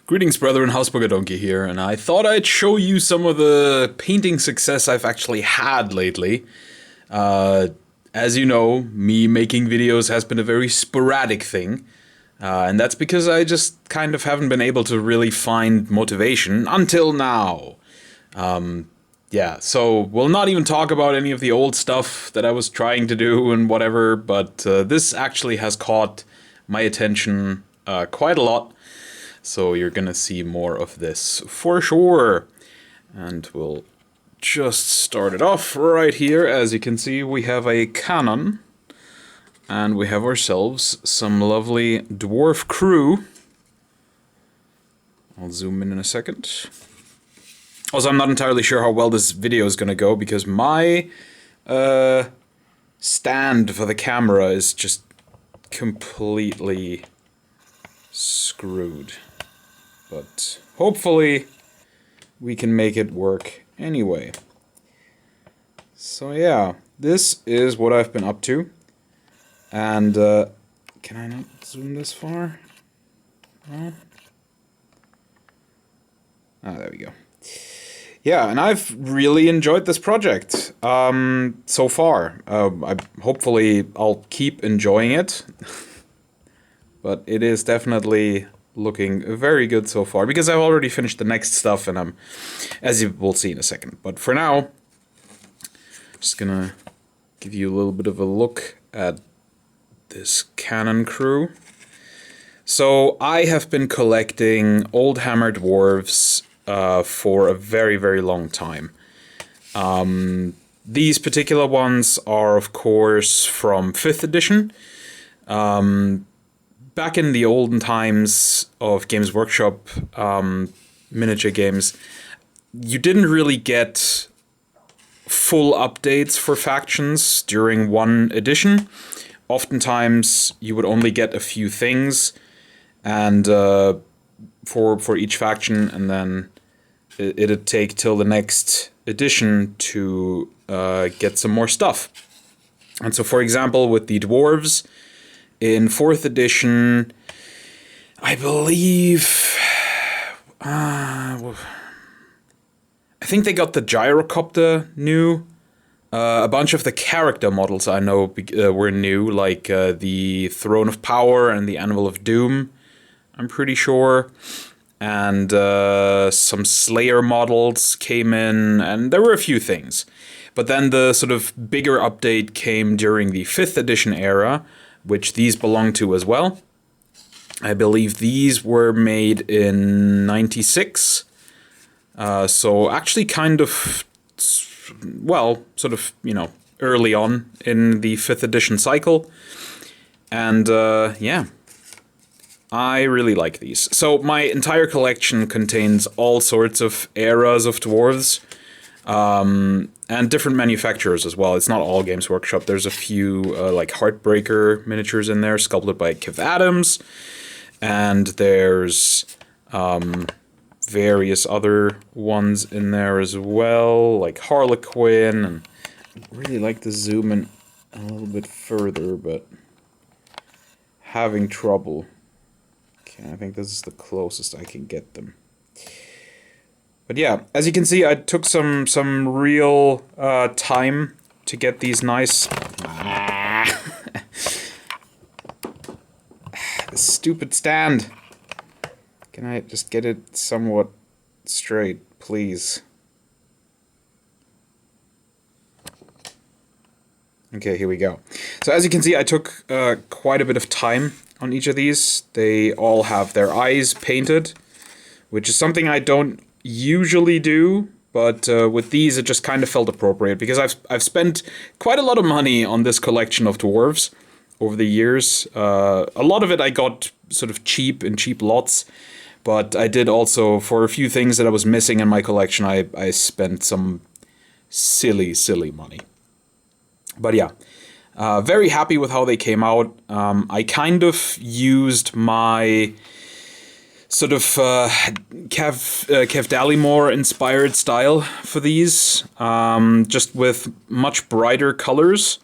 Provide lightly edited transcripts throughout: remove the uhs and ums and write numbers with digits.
Greetings, brethren, Donkey here, and I thought I'd show you some of the painting success I've actually had lately. As you know, me making videos has been a very sporadic thing, and that's because I just kind of haven't been able to really find motivation until now. Yeah, so we'll not even talk about any of the old stuff that I was trying to do and whatever, but this actually has caught my attention quite a lot. So you're gonna see more of this for sure. And we'll just start it off right here. As you can see, we have a cannon. And we have ourselves some lovely dwarf crew. I'll zoom in a second. Also, I'm not entirely sure how well this video is gonna go because my stand for the camera is just completely screwed. But hopefully we can make it work anyway. So yeah, this is what I've been up to. And can I not zoom this far? No? Ah, there we go. Yeah, and I've really enjoyed this project so far. Hopefully I'll keep enjoying it. But it is definitely looking very good so far, because I've already finished the next stuff, and as you will see in a second. But for now, I'm just gonna give you a little bit of a look at this cannon crew. So I have been collecting Oldhammer Dwarves for a very, very long time. These particular ones are, of course, from 5th edition. Back in the olden times of Games Workshop miniature games, you didn't really get full updates for factions during one edition. Oftentimes, you would only get a few things, and for each faction, and then it'd take till the next edition to get some more stuff. And so, for example, with the Dwarves, in 4th edition, I believe, I think they got the gyrocopter new. A bunch of the character models I know were new, like the Throne of Power and the Anvil of Doom, I'm pretty sure. And some Slayer models came in, and there were a few things. But then the sort of bigger update came during the 5th edition era, which these belong to as well. I believe these were made in 96. So actually kind of, well, sort of, you know, early on in the 5th edition cycle. And yeah, I really like these. So my entire collection contains all sorts of eras of dwarves. And different manufacturers as well. It's not all Games Workshop. There's a few like Heartbreaker miniatures in there, sculpted by Kev Adams. And there's various other ones in there as well, like Harlequin. And I really like to zoom in a little bit further, but having trouble. Okay, I think this is the closest I can get them. But yeah, as you can see, I took some real time to get these nice... This stupid stand. Can I just get it somewhat straight, please? Okay, here we go. So as you can see, I took quite a bit of time on each of these. They all have their eyes painted, which is something I don't usually do, but with these it just kind of felt appropriate, because I've spent quite a lot of money on this collection of dwarves over the years. A lot of it I got sort of cheap in cheap lots, but I did also, for a few things that I was missing in my collection, I spent some silly money. But yeah, very happy with how they came out. I kind of used my sort of Kev Dallimore inspired style for these, just with much brighter colors.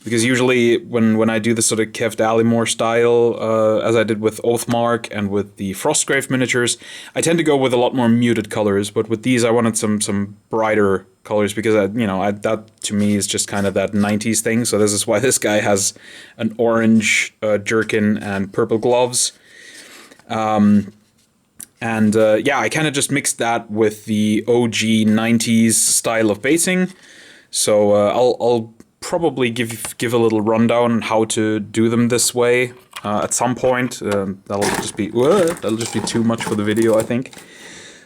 Because usually when I do the sort of Kev Dallimore style, as I did with Oathmark and with the Frostgrave miniatures, I tend to go with a lot more muted colors. But with these, I wanted some brighter colors because that to me is just kind of that 90s thing. So this is why this guy has an orange jerkin and purple gloves. Yeah, I kind of just mixed that with the OG 90s style of basing. So I'll probably give a little rundown on how to do them this way at some point. That'll just be too much for the video, I think.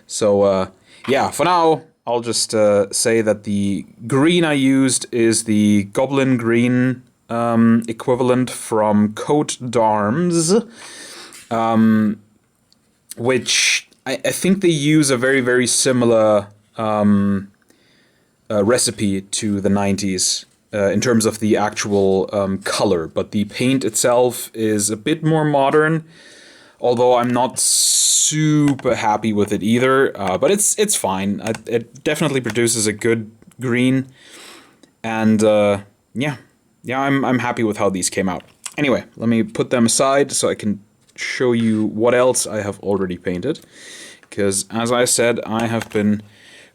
So yeah, for now I'll just say that the green I used is the Goblin Green equivalent from Coat d'Arms, which I think they use a very, very similar recipe to the 90s. In terms of the actual color, but the paint itself is a bit more modern, although I'm not super happy with it either, but it's fine. It definitely produces a good green, and yeah, I'm happy with how these came out. Anyway, let me put them aside so I can show you what else I have already painted, because as I said, I have been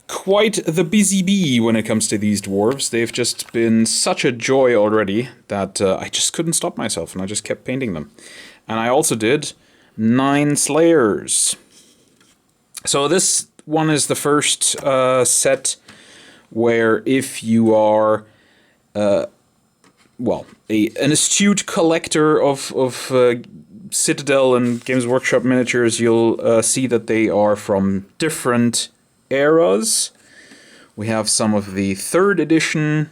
quite the busy bee when it comes to these dwarves. They've just been such a joy already that I just couldn't stop myself and I just kept painting them. And I also did 9 Slayers. So this one is the first set where if you are an astute collector of Citadel and Games Workshop miniatures, you'll see that they are from different eras. We have some of the 3rd edition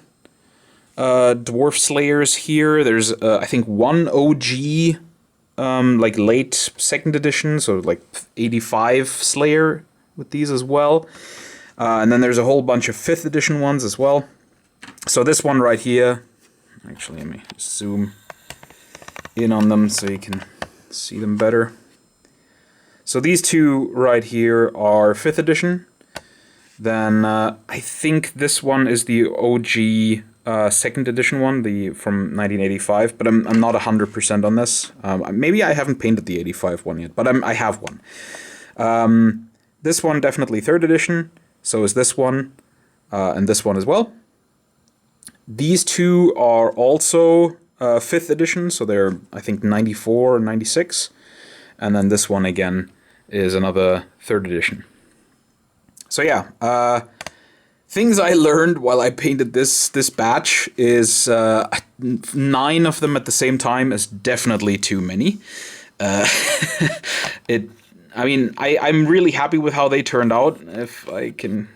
Dwarf Slayers here. There's I think one OG like late 2nd edition, so like 85 Slayer with these as well. And then there's a whole bunch of 5th edition ones as well. So this one right here, actually let me zoom in on them so you can see them better. So these two right here are 5th edition. Then I think this one is the OG 2nd edition one, the from 1985, but I'm not 100% on this. Maybe I haven't painted the 85 one yet, but I have one. This one definitely 3rd edition, so is this one, and this one as well. These two are also 5th edition, so they're I think 94 or 96, and then this one again is another 3rd edition. So yeah, things I learned while I painted this batch is 9 of them at the same time is definitely too many. I'm really happy with how they turned out. If I can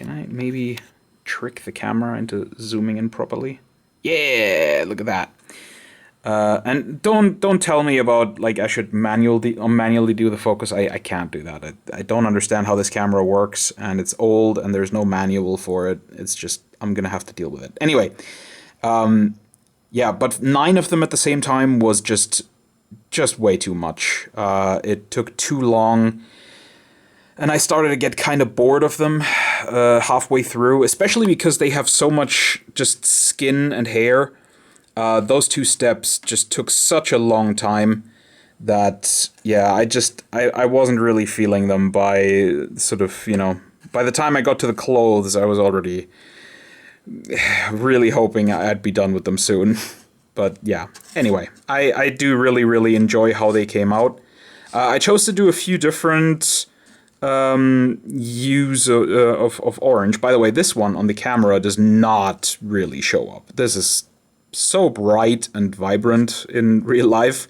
I maybe trick the camera into zooming in properly? Yeah, look at that. And don't tell me about like I should manually do the focus. I can't do that. I don't understand how this camera works, and it's old and there's no manual for it. It's just I'm gonna have to deal with it. Anyway, yeah, but 9 of them at the same time was just way too much. It took too long, and I started to get kind of bored of them halfway through, especially because they have so much just skin and hair. Those 2 steps just took such a long time that, yeah, I wasn't really feeling them by sort of, by the time I got to the clothes, I was already really hoping I'd be done with them soon. But yeah, anyway, I do really, really enjoy how they came out. I chose to do a few different hues of orange. By the way, this one on the camera does not really show up. This is so bright and vibrant in real life.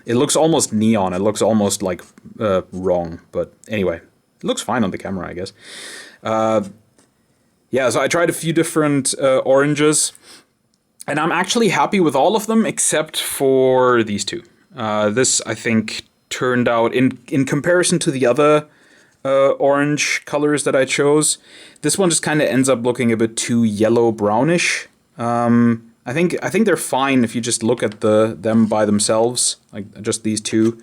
It looks almost neon. It looks almost like wrong. But anyway, it looks fine on the camera, I guess. Yeah, so I tried a few different oranges, and I'm actually happy with all of them except for these 2. This, I think, turned out, in comparison to the other orange colors that I chose, this one just kind of ends up looking a bit too yellow-brownish. I think they're fine if you just look at them by themselves, like just these 2.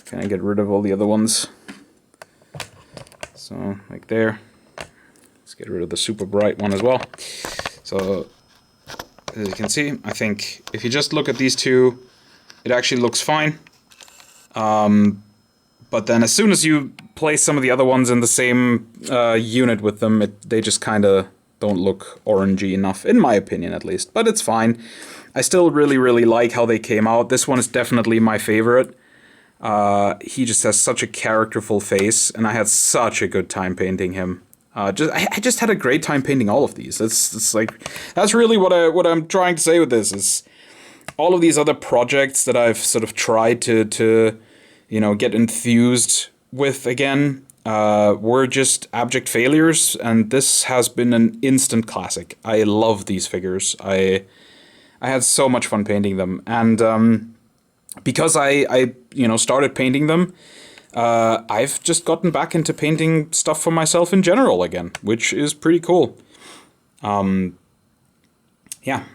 Can I get rid of all the other ones? So, like there. Let's get rid of the super bright one as well. So, as you can see, I think if you just look at these two, it actually looks fine. But then as soon as you place some of the other ones in the same unit with them, they just kind of don't look orangey enough, in my opinion at least. But it's fine. I still really, really like how they came out. This one is definitely my favorite. He just has such a characterful face, and I had such a good time painting him. I just had a great time painting all of these. It's like, that's really what I'm trying to say with this, is all of these other projects that I've sort of tried to get enthused with again, were just abject failures, and this has been an instant classic. I love these figures. I had so much fun painting them, and because I started painting them, I've just gotten back into painting stuff for myself in general again, which is pretty cool. Yeah,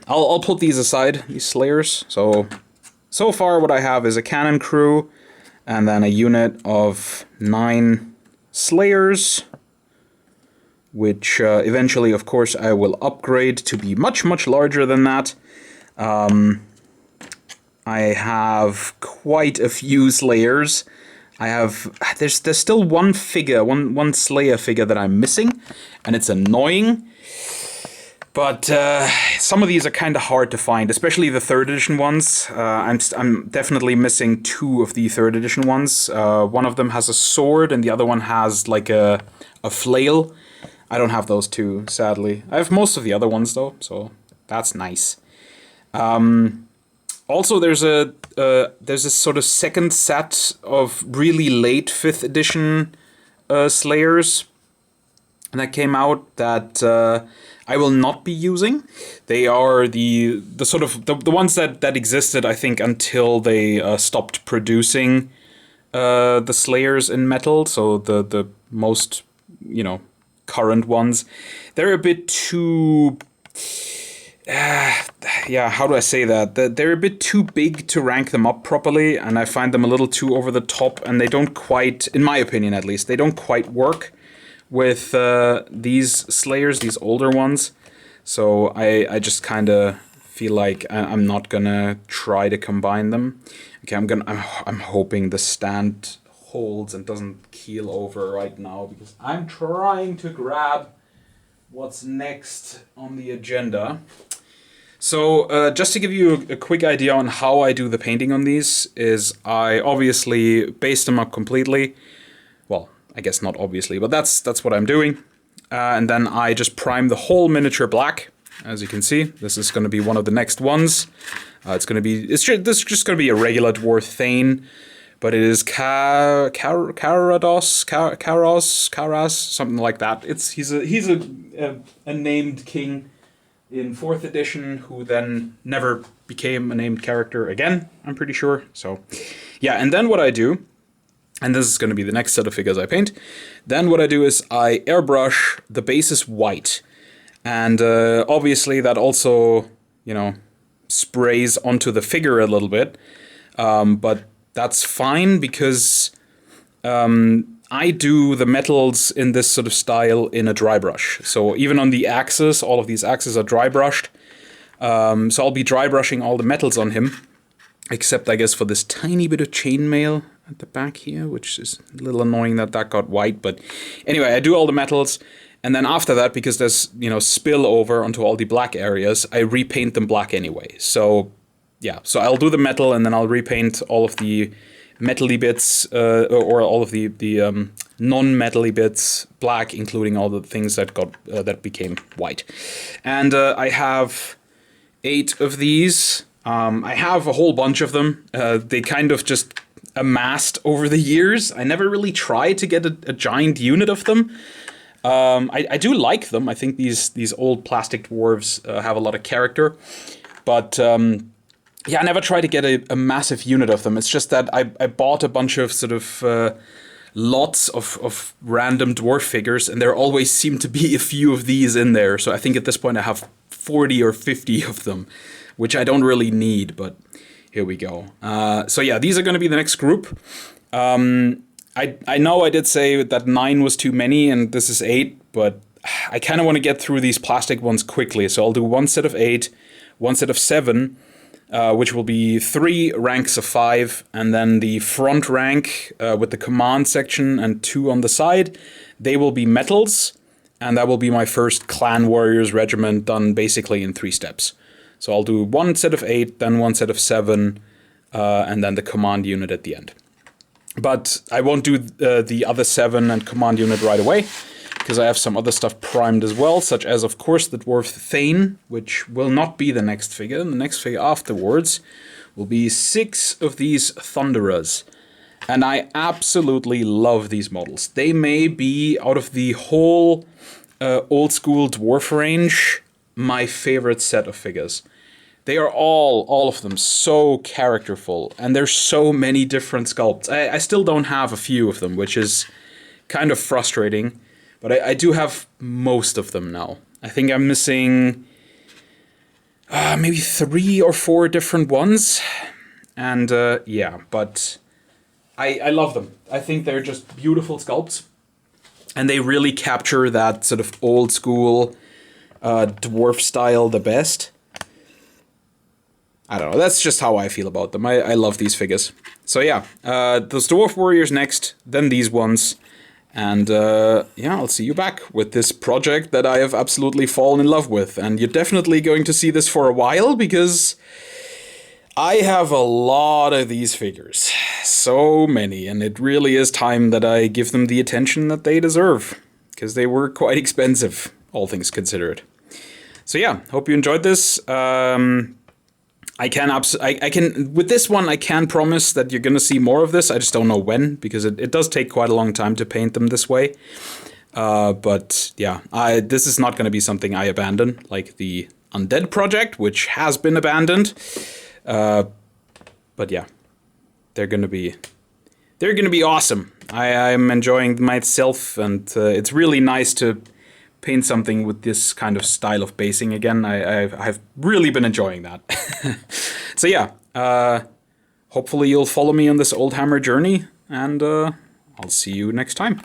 I'll put these aside, these Slayers. So far what I have is a cannon crew, and then a unit of 9 Slayers, which eventually, of course, I will upgrade to be much, much larger than that. I have quite a few Slayers. There's still one figure, one Slayer figure that I'm missing, and it's annoying. But some of these are kind of hard to find, especially the 3rd edition ones. I'm definitely missing 2 of the 3rd edition ones. One of them has a sword, and the other one has like a flail. I don't have those 2, sadly. I have most of the other ones though, so that's nice. Also, there's a sort of second set of really late 5th edition Slayers that came out that I will not be using. They are the sort of the ones that existed, I think, until they stopped producing the Slayers in metal. So the most current ones, they're a bit too. Yeah, how do I say that? They're a bit too big to rank them up properly, and I find them a little too over the top, and they don't quite, in my opinion at least, they don't quite work with these Slayers, these older ones. So I just kind of feel like I'm not gonna try to combine them. Okay, I'm hoping the stand holds and doesn't keel over right now, because I'm trying to grab what's next on the agenda. So just to give you a quick idea on how I do the painting on these, is I obviously base them up completely. Well, I guess not obviously, but that's what I'm doing. And then I just prime the whole miniature black. As you can see, this is going to be one of the next ones. This is just going to be a regular Dwarf Thane, but it is Karas, something like that. He's a named king in 4th edition, who then never became a named character again, I'm pretty sure. So, yeah, and then what I do, and this is going to be the next set of figures I paint, then what I do is I airbrush the bases white. And obviously that also, sprays onto the figure a little bit. But that's fine, because I do the metals in this sort of style in a dry brush. So even on the axes, all of these axes are dry brushed. So I'll be dry brushing all the metals on him, except I guess for this tiny bit of chainmail at the back here, which is a little annoying that got white. But anyway, I do all the metals, and then after that, because there's spill over onto all the black areas, I repaint them black anyway. So yeah, so I'll do the metal, and then I'll repaint all of the metally bits, or all of the non-metally bits black, including all the things that became white. And I have 8 of these. I have a whole bunch of them. They kind of just amassed over the years. I never really tried to get a giant unit of them. I do like them. I think these old plastic dwarves have a lot of character, but yeah, I never tried to get a massive unit of them. It's just that I bought a bunch of sort of lots of random dwarf figures, and there always seem to be a few of these in there. So I think at this point I have 40 or 50 of them, which I don't really need, but here we go. So yeah, these are going to be the next group. I know I did say that 9 was too many, and this is 8, but I kind of want to get through these plastic ones quickly. So I'll do one set of 8, one set of 7, which will be 3 ranks of 5, and then the front rank with the command section and 2 on the side, they will be metals, and that will be my first Clan Warriors regiment done basically in 3 steps. So I'll do 1 set of 8, then 1 set of 7, and then the command unit at the end. But I won't do the other 7 and command unit right away, because I have some other stuff primed as well, such as, of course, the Dwarf Thane, which will not be the next figure. The next figure afterwards will be 6 of these Thunderers. And I absolutely love these models. They may be, out of the whole old school dwarf range, my favorite set of figures. They are all of them, so characterful, and there's so many different sculpts. I still don't have a few of them, which is kind of frustrating, but I do have most of them now. I think I'm missing maybe 3 or 4 different ones, and yeah, but I love them. I think they're just beautiful sculpts, and they really capture that sort of old school dwarf style the best. I don't know, that's just how I feel about them. I love these figures. So yeah, those Dwarf Warriors next, then these ones. And yeah, I'll see you back with this project that I have absolutely fallen in love with. And you're definitely going to see this for a while, because I have a lot of these figures. So many, and it really is time that I give them the attention that they deserve. Because they were quite expensive, all things considered. So yeah, hope you enjoyed this. I can with this one I can promise that you're gonna see more of this. I just don't know when, because it does take quite a long time to paint them this way. But yeah, this is not gonna be something I abandon, like the Undead project, which has been abandoned. But yeah, they're gonna be awesome. I'm enjoying myself, and it's really nice to paint something with this kind of style of basing again. I've really been enjoying that. So yeah, hopefully you'll follow me on this Oldhammer journey, and I'll see you next time.